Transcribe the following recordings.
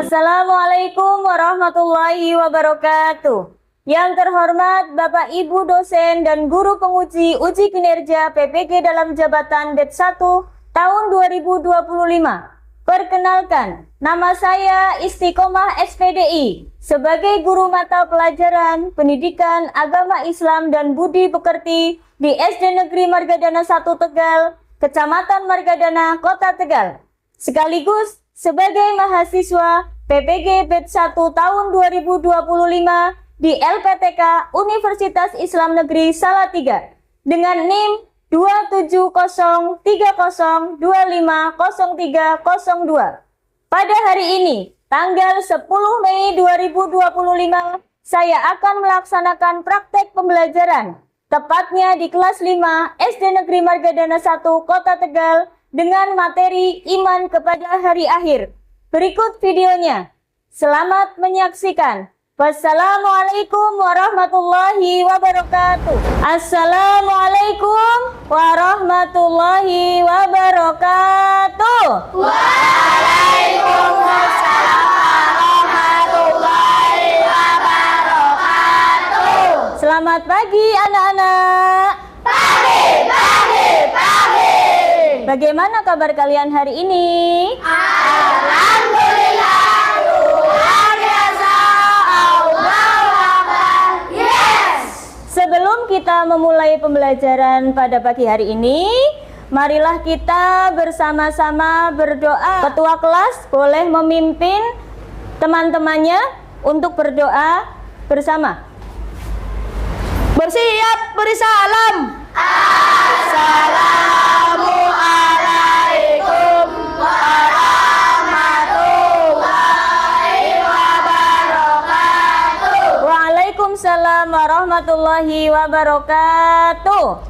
Assalamualaikum warahmatullahi wabarakatuh. Yang terhormat Bapak Ibu dosen dan guru penguji uji kinerja PPG dalam jabatan Det 1 tahun 2025. Perkenalkan, nama saya Istiqomah SPDI sebagai guru mata pelajaran Pendidikan Agama Islam dan Budi Pekerti di SD Negeri Margadana 1 Tegal, Kecamatan Margadana, Kota Tegal. Sekaligus sebagai mahasiswa PPG Det 1 tahun 2025 di LPTK Universitas Islam Negeri Salatiga dengan NIM 27030250302. Pada hari ini, tanggal 10 Mei 2025, saya akan melaksanakan praktek pembelajaran, tepatnya di kelas 5 SD Negeri Margadana 1 Kota Tegal dengan materi iman kepada hari akhir. Berikut videonya. Selamat menyaksikan. Wassalamualaikum warahmatullahi wabarakatuh. Assalamualaikum warahmatullahi wabarakatuh. Waalaikumsalam warahmatullahi wabarakatuh. Selamat pagi anak-anak. Pagi. Bagaimana kabar kalian hari ini? Alhamdulillah, luar biasa. Allahu Akbar. Yes. Sebelum kita memulai pembelajaran pada pagi hari ini, marilah kita bersama-sama berdoa. Ketua kelas boleh memimpin teman-temannya untuk berdoa bersama. Bersiap beri salam. Assalamualaikum warahmatullahi wabarakatuh. Waalaikumsalam warahmatullahi wabarakatuh.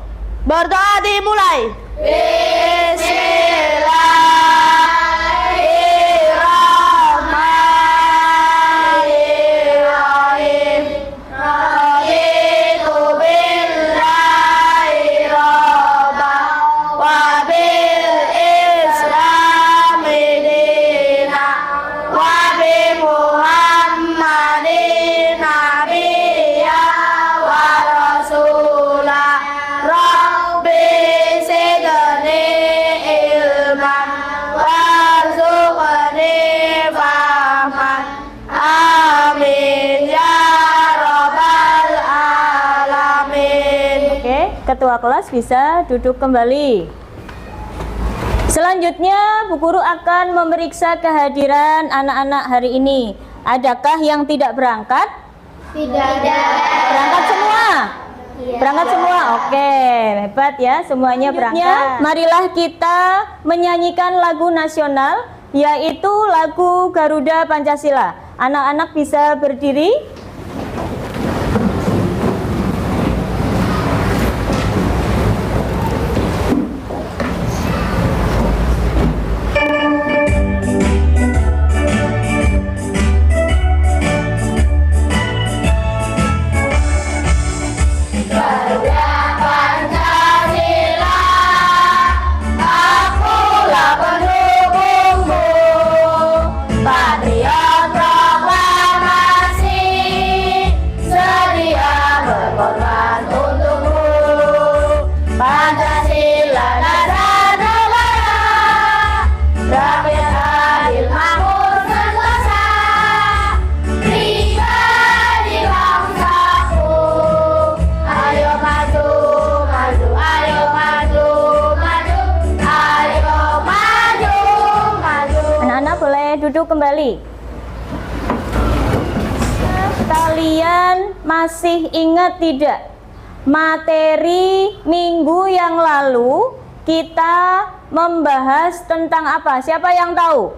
Berdoa dimulai. Bismillahirrahmanirrahim. Raditu billahi robban wa bil islami dinan wa bi Muhammadin nabiyyan wa rasulan. Rabbi zidni ilman warzuqni fahman. Amin ya rabbal alamin. Oke, ketua kelas bisa duduk kembali. Selanjutnya, Bu Guru akan memeriksa kehadiran anak-anak hari ini. Adakah yang tidak berangkat? Tidak. Berangkat semua? Berangkat semua? Oke, hebat ya, semuanya berangkat. Marilah kita menyanyikan lagu nasional, yaitu lagu Garuda Pancasila. Anak-anak bisa berdiri. Garuda Pancasila, akulah pendukungmu, patriot proklamasi, sedia berkorban untukmu. Pancasila dasar negara, rakyat adil makmur sentosa, pribadi bangsaku. Ayo maju, maju, ayo maju, maju, ayo maju, maju. Anak-anak boleh duduk kembali. Kalian masih ingat tidak? Materi minggu yang lalu kita membahas tentang apa? Siapa yang tahu?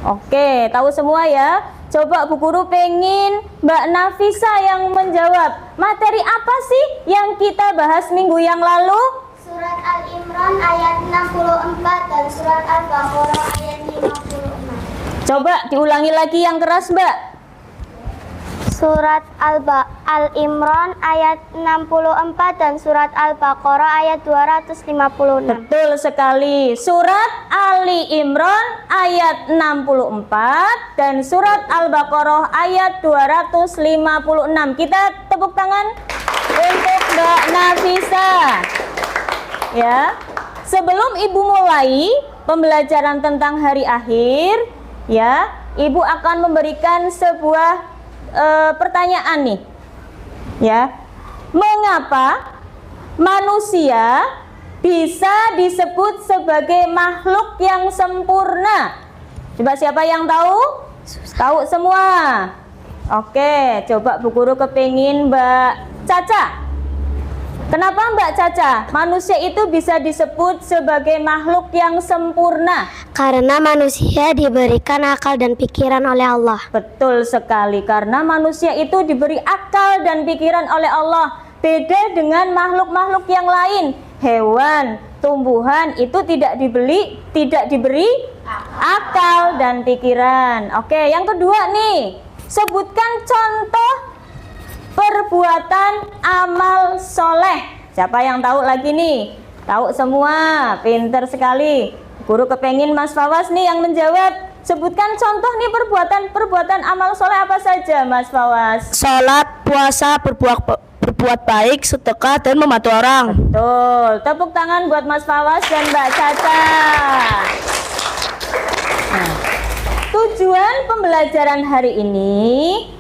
Oke, tahu semua ya. Coba Bu Guru pengen Mbak Nafisa yang menjawab. Materi apa sih yang kita bahas minggu yang lalu? Surat Al-Imran ayat 64 dan surat Al-Baqarah ayat 56. Coba diulangi lagi yang keras, Mbak. Surat Al-Imran ayat 64 dan surat Al-Baqarah ayat 256. Betul sekali. Surat Ali Imran ayat 64 dan surat Al-Baqarah ayat 256. Kita tepuk tangan untuk Mbak Nafisa. Ya. Sebelum Ibu mulai pembelajaran tentang hari akhir, ya, Ibu akan memberikan sebuah pertanyaan nih, ya. Mengapa manusia bisa disebut sebagai makhluk yang sempurna? Coba siapa yang tahu? Tahu semua. Oke, coba Bu Guru kepingin Mbak Caca. Kenapa Mbak Caca manusia itu bisa disebut sebagai makhluk yang sempurna? Karena manusia diberikan akal dan pikiran oleh Allah. Betul sekali, karena manusia itu diberi akal dan pikiran oleh Allah. Beda dengan makhluk-makhluk yang lain. Hewan, tumbuhan itu tidak diberi akal dan pikiran. Oke, yang kedua nih, sebutkan contoh perbuatan amal soleh. Siapa yang tahu lagi nih? Tahu semua, pinter sekali. Guru kepengen Mas Fawas nih yang menjawab. Sebutkan contoh nih perbuatan amal soleh apa saja, Mas Fawas? Salat, puasa, berbuat baik, sedekah, dan membantu orang. Betul. Tepuk tangan buat Mas Fawas dan Mbak Caca. Nah, tujuan pembelajaran hari ini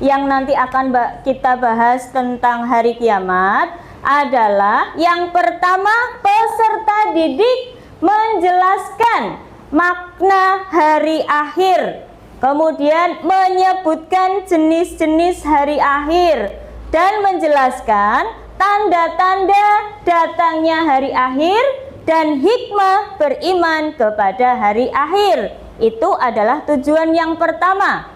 yang nanti akan kita bahas tentang hari kiamat adalah yang pertama, peserta didik menjelaskan makna hari akhir, kemudian menyebutkan jenis-jenis hari akhir dan menjelaskan tanda-tanda datangnya hari akhir dan hikmah beriman kepada hari akhir. Itu adalah tujuan yang pertama.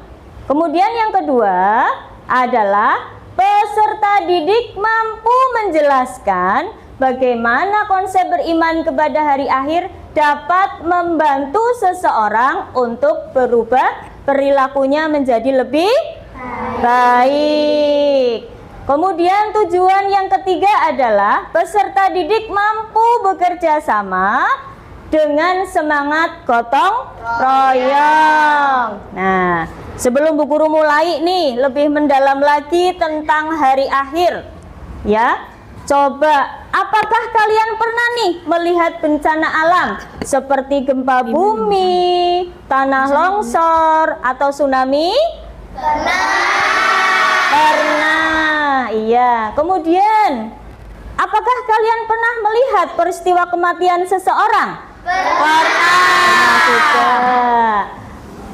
Kemudian yang kedua adalah peserta didik mampu menjelaskan bagaimana konsep beriman kepada hari akhir dapat membantu seseorang untuk berubah perilakunya menjadi lebih baik. Kemudian tujuan yang ketiga adalah peserta didik mampu bekerja sama dengan semangat gotong royong. Nah, sebelum Bu Guru mulai nih lebih mendalam lagi tentang hari akhir, ya, coba apakah kalian pernah nih melihat bencana alam seperti gempa bumi, tanah longsor, atau tsunami? Pernah, iya. Kemudian, apakah kalian pernah melihat peristiwa kematian seseorang? Pernah juga.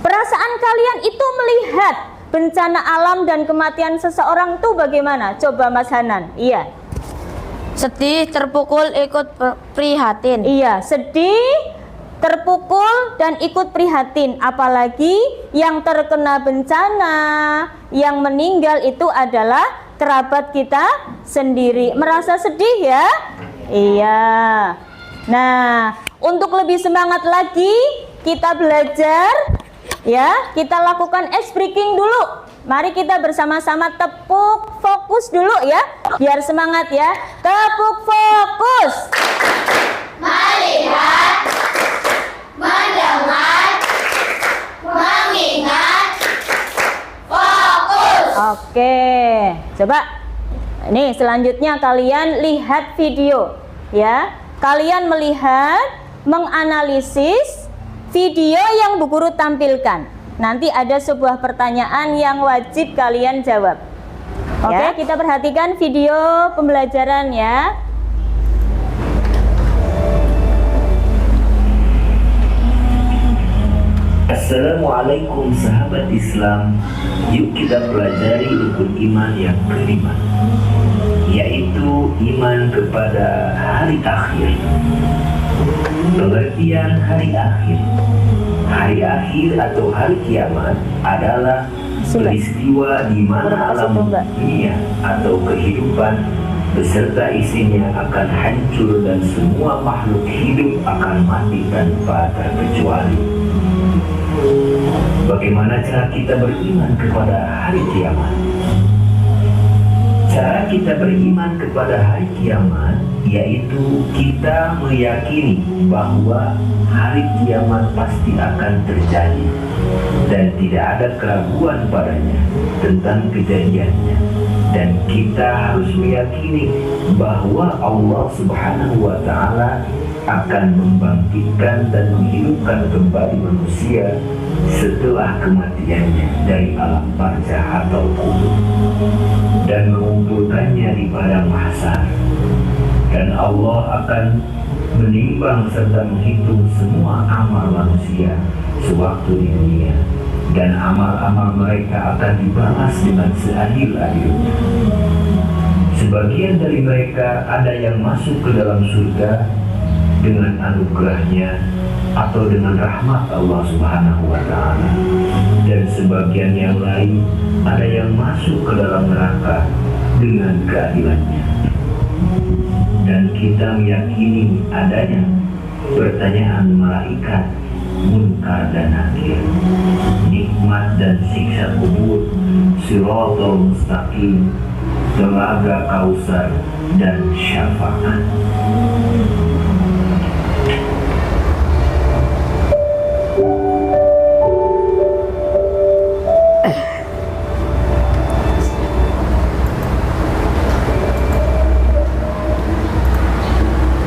Perasaan kalian itu melihat bencana alam dan kematian seseorang tuh bagaimana? Coba Mas Hanan. Iya. Sedih, terpukul, ikut prihatin. Iya, sedih, terpukul, dan ikut prihatin. Apalagi yang terkena bencana, yang meninggal itu adalah kerabat kita sendiri. Merasa sedih ya? Iya. Nah, untuk lebih semangat lagi, kita belajar, ya, kita lakukan ice breaking dulu. Mari kita bersama-sama tepuk fokus dulu ya, biar semangat ya. Tepuk fokus. Melihat, mendengar, mengingat, fokus. Oke, coba. Nih, selanjutnya kalian lihat video ya. Kalian melihat, menganalisis video yang Bu Guru tampilkan. Nanti ada sebuah pertanyaan yang wajib kalian jawab. Oke, kita perhatikan video pembelajaran ya. Assalamualaikum sahabat Islam. Yuk kita pelajari rukun iman yang kelima, yaitu iman kepada hari akhir. Pengertian hari akhir. Hari akhir atau hari kiamat adalah peristiwa di mana alam dunia atau kehidupan beserta isinya akan hancur dan semua makhluk hidup akan mati tanpa terkecuali. Bagaimana cara kita beriman kepada hari kiamat? Cara kita beriman kepada hari kiamat yaitu kita meyakini bahwa hari kiamat pasti akan terjadi dan tidak ada keraguan padanya tentang kejadiannya, dan kita harus meyakini bahwa Allah Subhanahu wa Ta'ala akan membangkitkan dan menghidupkan kembali manusia setelah kematiannya dari alam barzah atau kubur dan mengumpulkannya di padang mahsyar, dan Allah akan menimbang serta menghitung semua amal manusia sewaktu di dunia, dan amal-amal mereka akan dibalas dengan seadil-adilnya. Sebagian dari mereka ada yang masuk ke dalam surga dengan anugerahnya atau dengan rahmat Allah Subhanahu wa Ta'ala, dan sebagian yang lain ada yang masuk ke dalam neraka dengan keadilannya. Dan kita meyakini adanya pertanyaan malaikat Munkar dan Nakir, nikmat dan siksa kubur, Shiratal Mustaqim, telaga Kausar, dan syafaat.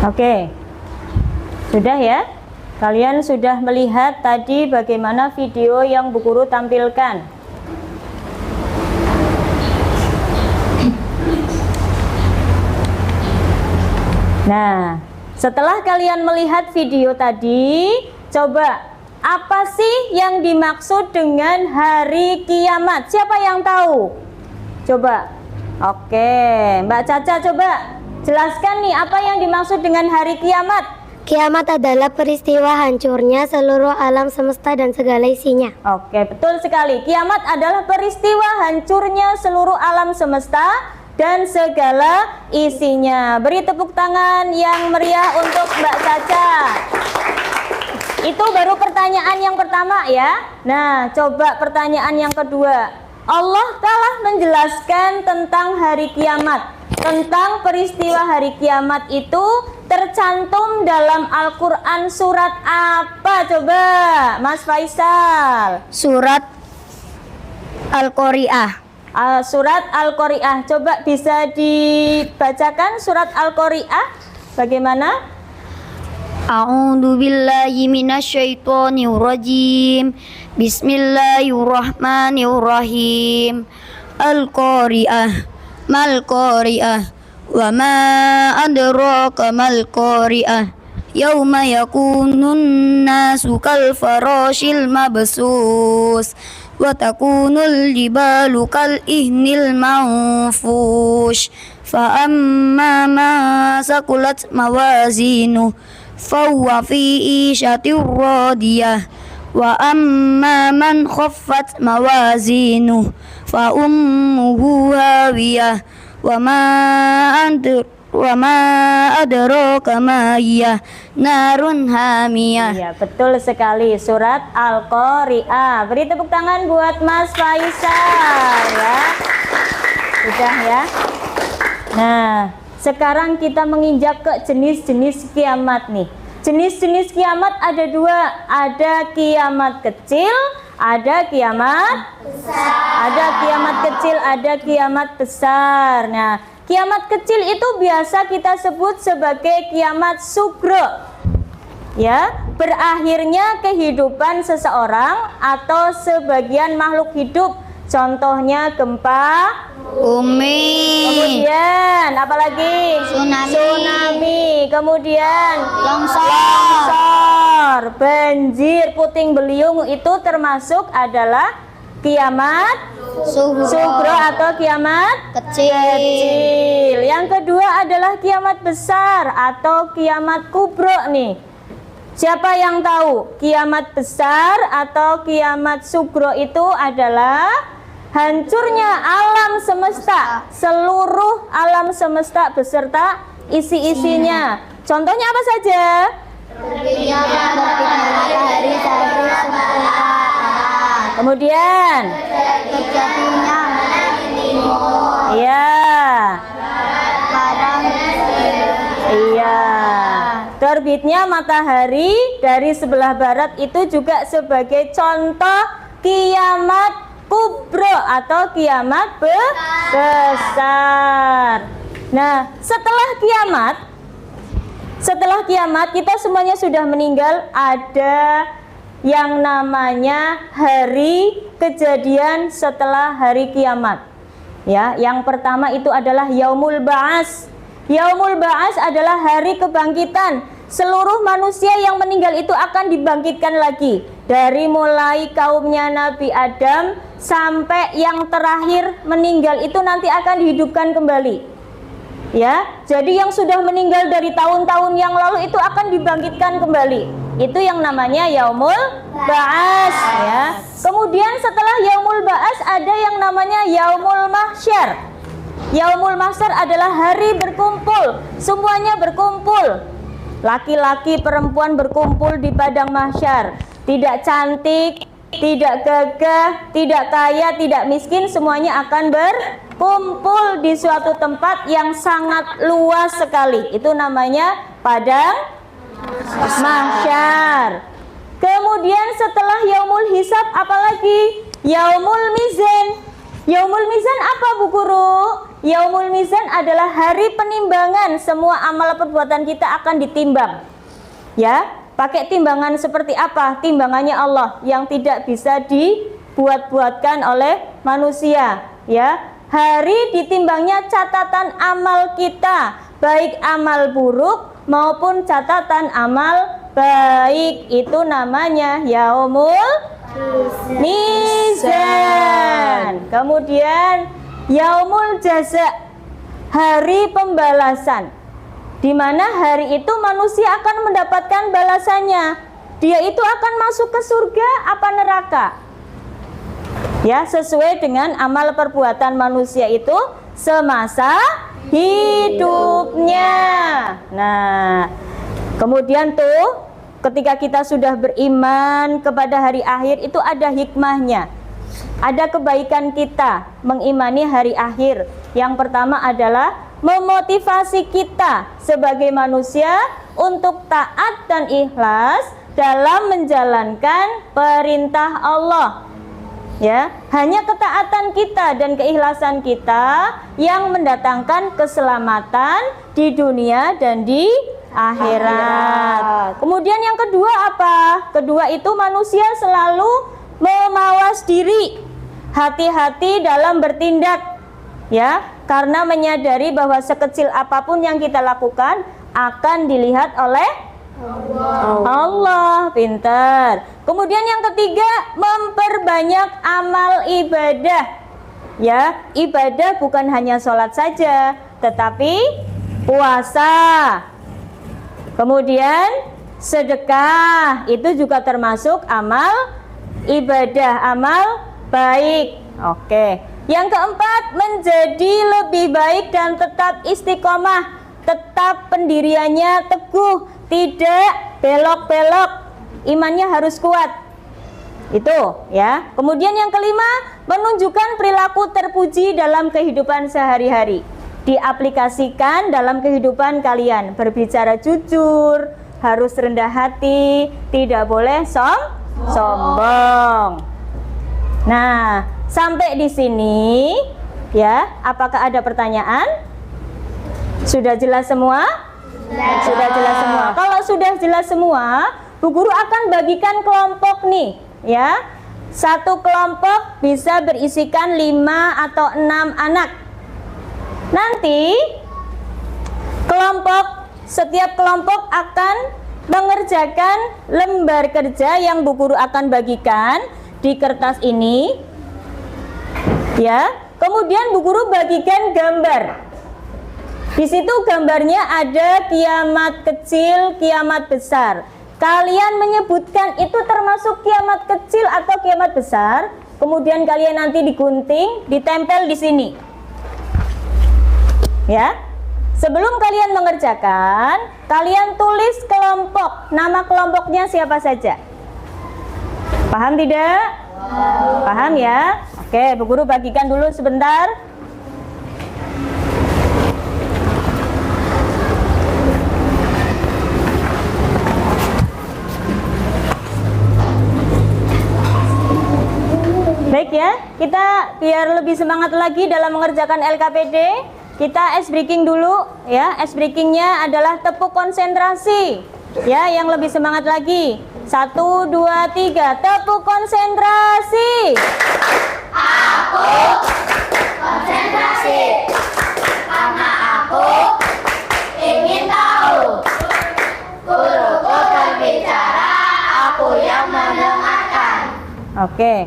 Oke, sudah ya? Kalian sudah melihat tadi bagaimana video yang Bu Guru tampilkan. Nah, setelah kalian melihat video tadi, coba apa sih yang dimaksud dengan hari kiamat? Siapa yang tahu? Coba. Oke, Mbak Caca coba jelaskan nih apa yang dimaksud dengan hari kiamat. Kiamat adalah peristiwa hancurnya seluruh alam semesta dan segala isinya. Oke, betul sekali. Kiamat adalah peristiwa hancurnya seluruh alam semesta dan segala isinya. Beri tepuk tangan yang meriah untuk Mbak Caca. Itu baru pertanyaan yang pertama ya. Nah, coba pertanyaan yang kedua. Allah telah menjelaskan tentang hari kiamat. Tentang peristiwa hari kiamat itu tercantum dalam Al-Quran surat apa? Coba Mas Faisal. Surat Al-Qari'ah. Surat Al-Qari'ah. Coba bisa dibacakan surat Al-Qari'ah bagaimana? A'udzu billahi minasyaitonir rajim. Bismillahirrahmanirrahim. Al-Qari'ah. Mal Qari'ah. Wa ma adraka mal Qari'ah. Yauma yakunun nasu kal farashil mabsus wa takunul jibalu kal ihnil manfush fa amma ma sakulat mawazinu fa huwa fi ishatir radiyah wa amma man khaffat mawazinu fa ummuhu hawiyah wa ma adraka ma hiya narun hamiyah. Iya, betul sekali. Surat Al-Qari'ah. Beri tepuk tangan buat Mas Faisal ya. Sudah ya. Nah, sekarang kita menginjak ke jenis-jenis kiamat nih. Jenis-jenis kiamat ada dua. Ada kiamat kecil, ada kiamat besar. Ada kiamat kecil, ada kiamat besar. Nah, kiamat kecil itu biasa kita sebut sebagai kiamat sugro. Ya, berakhirnya kehidupan seseorang atau sebagian makhluk hidup. Contohnya gempa Bumi, kemudian apalagi tsunami, kemudian longsor, banjir, puting beliung, itu termasuk adalah kiamat sugro atau kiamat kecil. Yang kedua adalah kiamat besar atau kiamat kubro nih. Siapa yang tahu kiamat besar atau kiamat sugro itu adalah hancurnya alam semesta, seluruh alam semesta beserta isi-isinya. Contohnya apa saja? Kemudian ya, terbitnya matahari dari sebelah barat itu juga sebagai contoh kiamat kubro atau kiamat besar. Nah, setelah kiamat kita semuanya sudah meninggal, ada yang namanya hari kejadian setelah hari kiamat. Ya, yang pertama itu adalah Yaumul Ba'ats. Yaumul Ba'ats adalah hari kebangkitan. Seluruh manusia yang meninggal itu akan dibangkitkan lagi. Dari mulai kaumnya Nabi Adam sampai yang terakhir meninggal itu nanti akan dihidupkan kembali. Ya, jadi yang sudah meninggal dari tahun-tahun yang lalu itu akan dibangkitkan kembali. Itu yang namanya Yaumul Ba'ats, ya. Kemudian setelah Yaumul Ba'ats ada yang namanya Yaumul Mahsyar. Yaumul Mahsyar adalah hari berkumpul, semuanya berkumpul. Laki-laki, perempuan berkumpul di padang mahsyar. Tidak cantik, tidak gagah, tidak kaya, tidak miskin, semuanya akan berkumpul di suatu tempat yang sangat luas sekali. Itu namanya padang mahsyar. Kemudian setelah Yaumul Hisab apalagi? Yaumul Mizan. Yaumul Mizan apa Bu Guru? Yaumul Mizan adalah hari penimbangan. Semua amal perbuatan kita akan ditimbang. Ya, pakai timbangan seperti apa? Timbangannya Allah yang tidak bisa dibuat-buatkan oleh manusia. Ya, hari ditimbangnya catatan amal kita, baik amal buruk maupun catatan amal baik. Itu namanya Yaumul Mizan. Kemudian Yaumul Jaza, hari pembalasan, di mana hari itu manusia akan mendapatkan balasannya. Dia itu akan masuk ke surga apa neraka? Ya, sesuai dengan amal perbuatan manusia itu semasa hidupnya. Nah, kemudian tuh ketika kita sudah beriman kepada hari akhir itu ada hikmahnya. Ada kebaikan kita mengimani hari akhir. Yang pertama adalah memotivasi kita sebagai manusia untuk taat dan ikhlas dalam menjalankan perintah Allah. Ya, hanya ketaatan kita dan keikhlasan kita yang mendatangkan keselamatan di dunia dan di akhirat. Kemudian yang kedua apa? Kedua itu manusia selalu memawas diri, hati-hati dalam bertindak, ya, karena menyadari bahwa sekecil apapun yang kita lakukan akan dilihat oleh Allah. Pintar. Kemudian yang ketiga, memperbanyak amal ibadah. Ya, ibadah bukan hanya sholat saja, tetapi puasa. Kemudian sedekah itu juga termasuk amal ibadah, amal baik. Oke. Yang keempat, menjadi lebih baik dan tetap istiqomah, tetap pendiriannya teguh, tidak belok-belok. Imannya harus kuat. Itu, ya. Kemudian yang kelima, menunjukkan perilaku terpuji dalam kehidupan sehari-hari. Diaplikasikan dalam kehidupan kalian. Berbicara jujur, harus rendah hati, tidak boleh sombong. Nah, sampai di sini, ya. Apakah ada pertanyaan? Sudah jelas semua? Sudah jelas semua. Kalau sudah jelas semua, Bu Guru akan bagikan kelompok nih, ya. Satu kelompok bisa berisikan 5 atau 6 anak. Nanti setiap kelompok akan mengerjakan lembar kerja yang Bu Guru akan bagikan di kertas ini, ya. Kemudian Bu Guru bagikan gambar. Di situ gambarnya ada kiamat kecil, kiamat besar. Kalian menyebutkan itu termasuk kiamat kecil atau kiamat besar. Kemudian kalian nanti digunting, ditempel di sini. Ya. Sebelum kalian mengerjakan, kalian tulis kelompok. Nama kelompoknya siapa saja? Paham tidak? Paham ya? Oke, Bu Guru bagikan dulu sebentar. Baik ya, kita biar lebih semangat lagi dalam mengerjakan LKPD, kita ice breaking dulu ya. Ice breakingnya adalah tepuk konsentrasi ya, yang lebih semangat lagi. 1, 2, 3, tepuk konsentrasi. Aku konsentrasi karena aku ingin tahu. Guruku berbicara, aku yang mendengarkan. Oke,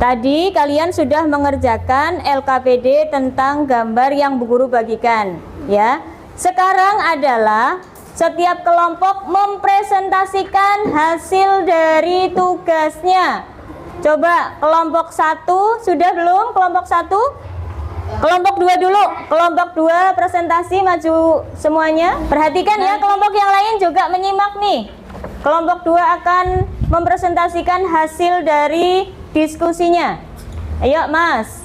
tadi kalian sudah mengerjakan LKPD tentang gambar yang Bu Guru bagikan ya. Sekarang adalah setiap kelompok mempresentasikan hasil dari tugasnya. Coba kelompok 1 sudah belum? Kelompok 1? Kelompok 2 dulu. Kelompok 2 presentasi, maju semuanya. Perhatikan ya, kelompok yang lain juga menyimak nih. Kelompok 2 akan mempresentasikan hasil dari diskusinya. Ayo Mas.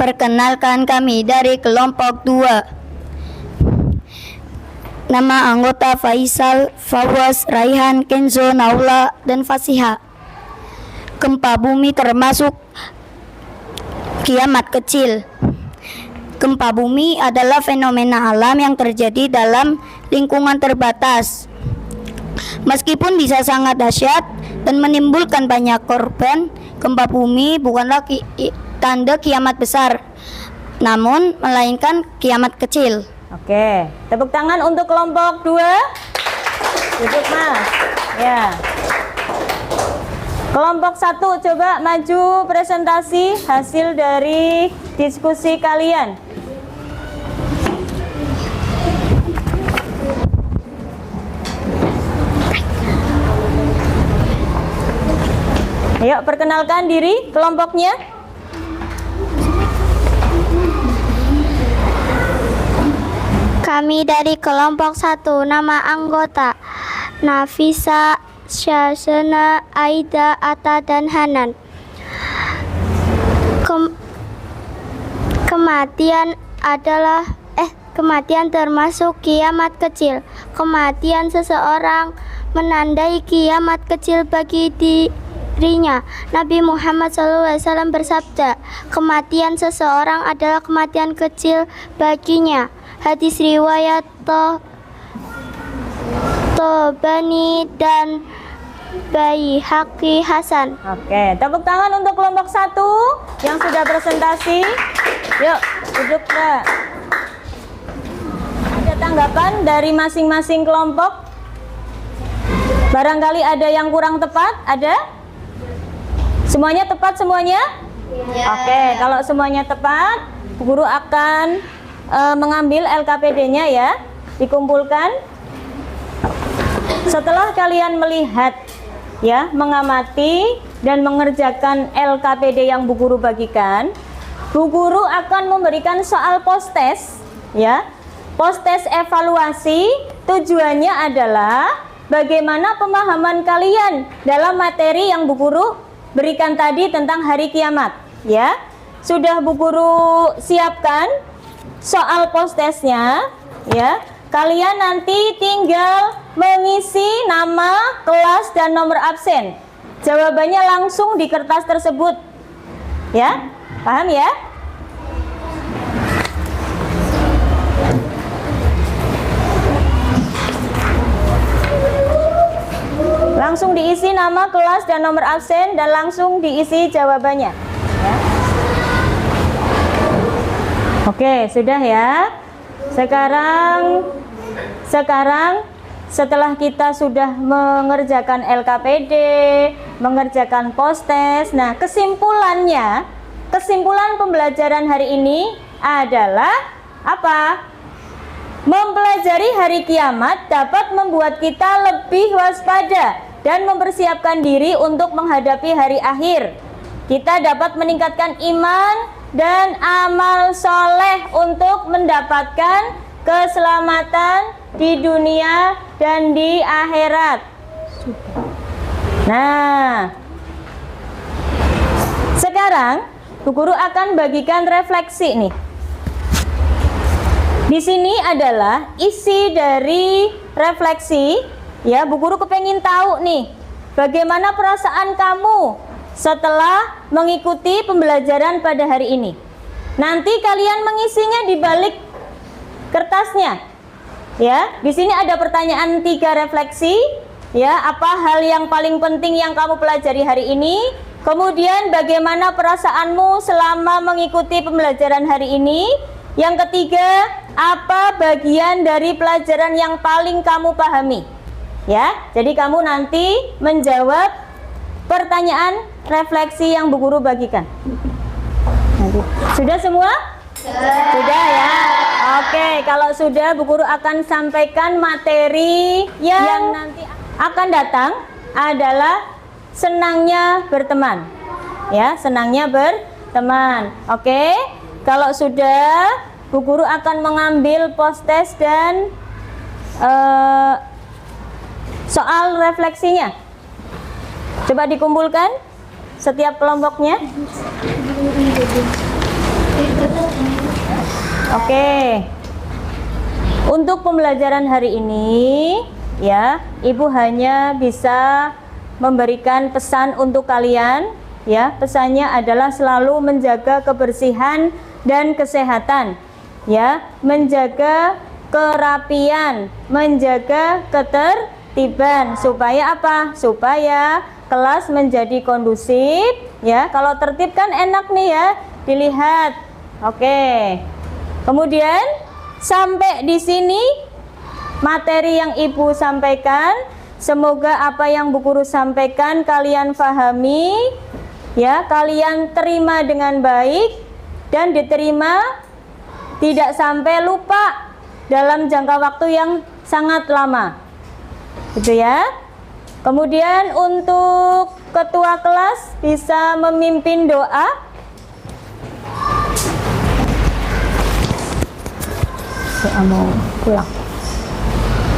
Perkenalkan, kami dari kelompok 2. Nama anggota Faisal, Fawaz, Raihan, Kenzo, Naula, dan Fasiha. Gempa bumi termasuk kiamat kecil. Gempa bumi adalah fenomena alam yang terjadi dalam lingkungan terbatas. Meskipun bisa sangat dahsyat dan menimbulkan banyak korban, gempa bumi bukanlah tanda kiamat besar, namun melainkan kiamat kecil. Oke, tepuk tangan untuk kelompok 2. Duduk Mas. Ya. Kelompok 1 coba maju presentasi hasil dari diskusi kalian. Ayo perkenalkan diri kelompoknya. Kami dari kelompok 1, nama anggota Nafisa, Syahsana, Aida, Atta, dan Hanan. Kematian termasuk kiamat kecil. Kematian seseorang menandai kiamat kecil bagi dirinya. Nabi Muhammad SAW bersabda, kematian seseorang adalah kematian kecil baginya. Hadis riwayat Tobani dan Baihaqi Hasan. Oke, tepuk tangan untuk kelompok 1 yang sudah presentasi. Yuk, duduk Mbak. Ada tanggapan dari masing-masing kelompok? Barangkali ada yang kurang tepat? Ada? Semuanya tepat semuanya? Oke, kalau semuanya tepat, Bu Guru akan mengambil LKPD-nya ya, dikumpulkan. Setelah kalian melihat ya, mengamati dan mengerjakan LKPD yang Bu Guru bagikan, Bu Guru akan memberikan soal post-test ya. Post-test evaluasi tujuannya adalah bagaimana pemahaman kalian dalam materi yang Bu Guru berikan tadi tentang hari kiamat ya. Sudah Bu Guru siapkan soal post-testnya ya. Kalian nanti tinggal mengisi nama, kelas, dan nomor absen. Jawabannya langsung di kertas tersebut ya. Paham ya? Langsung diisi nama, kelas, dan nomor absen, dan langsung diisi jawabannya ya. Oke, sudah ya. Sekarang setelah kita sudah mengerjakan LKPD, mengerjakan post-test, nah kesimpulan pembelajaran hari ini adalah apa? Mempelajari hari kiamat dapat membuat kita lebih waspada dan mempersiapkan diri untuk menghadapi hari akhir. Kita dapat meningkatkan iman dan amal soleh untuk mendapatkan keselamatan di dunia dan di akhirat. Nah, sekarang Bu Guru akan bagikan refleksi nih. Di sini adalah isi dari refleksi ya. Bu Guru kepengen tahu nih, bagaimana perasaan kamu setelah mengikuti pembelajaran pada hari ini. Nanti kalian mengisinya di balik kertasnya. Ya, di sini ada pertanyaan 3 refleksi. Ya, apa hal yang paling penting yang kamu pelajari hari ini? Kemudian bagaimana perasaanmu selama mengikuti pembelajaran hari ini? Yang ketiga, apa bagian dari pelajaran yang paling kamu pahami? Ya, jadi kamu nanti menjawab pertanyaan refleksi yang Bu Guru bagikan. Sudah semua? Sudah ya. Oke, kalau sudah Bu Guru akan sampaikan materi yang nanti akan datang adalah senangnya berteman. Ya, senangnya berteman. Oke. Kalau sudah, Bu Guru akan mengambil post-test dan soal refleksinya. Coba dikumpulkan setiap kelompoknya. Oke. Untuk pembelajaran hari ini, ya, Ibu hanya bisa memberikan pesan untuk kalian. Ya, pesannya adalah selalu menjaga kebersihan dan kesehatan. Ya, menjaga kerapian, menjaga ketertiban. Supaya apa? Supaya kelas menjadi kondusif. Ya, kalau tertib kan enak nih ya, dilihat. Oke. Kemudian sampai di sini materi yang Ibu sampaikan, semoga apa yang Bu Guru sampaikan kalian pahami, ya, kalian terima dengan baik dan diterima, tidak sampai lupa dalam jangka waktu yang sangat lama. Gitu ya. Kemudian untuk ketua kelas bisa memimpin doa. Saya mau pulang.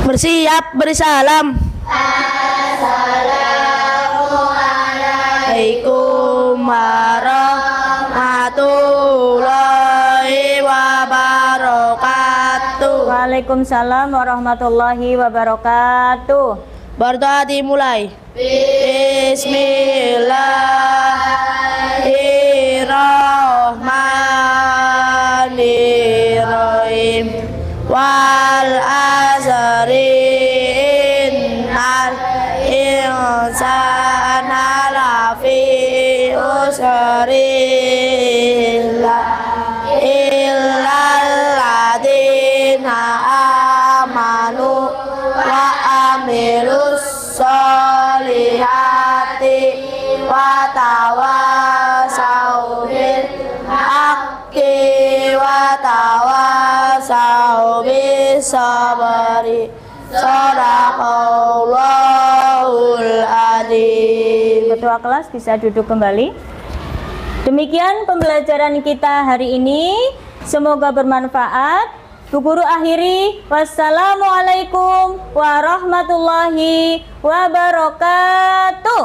Bersiap, beri salam. Assalamualaikum warahmatullahi wabarakatuh. Waalaikumsalam warahmatullahi wabarakatuh. Berdoa dimulai. Bismillahirrahmanirrahim. Wal asri innal insana lafi usri illal ladzina amanu wa amilus solihati wa tawasau bil haqqi wa tawasau bis sabri. Shadaqallahul adzim. Ketua kelas bisa duduk kembali. Demikian pembelajaran kita hari ini. Semoga bermanfaat. Bu Guru akhiri. Wassalamualaikum warahmatullahi wabarakatuh.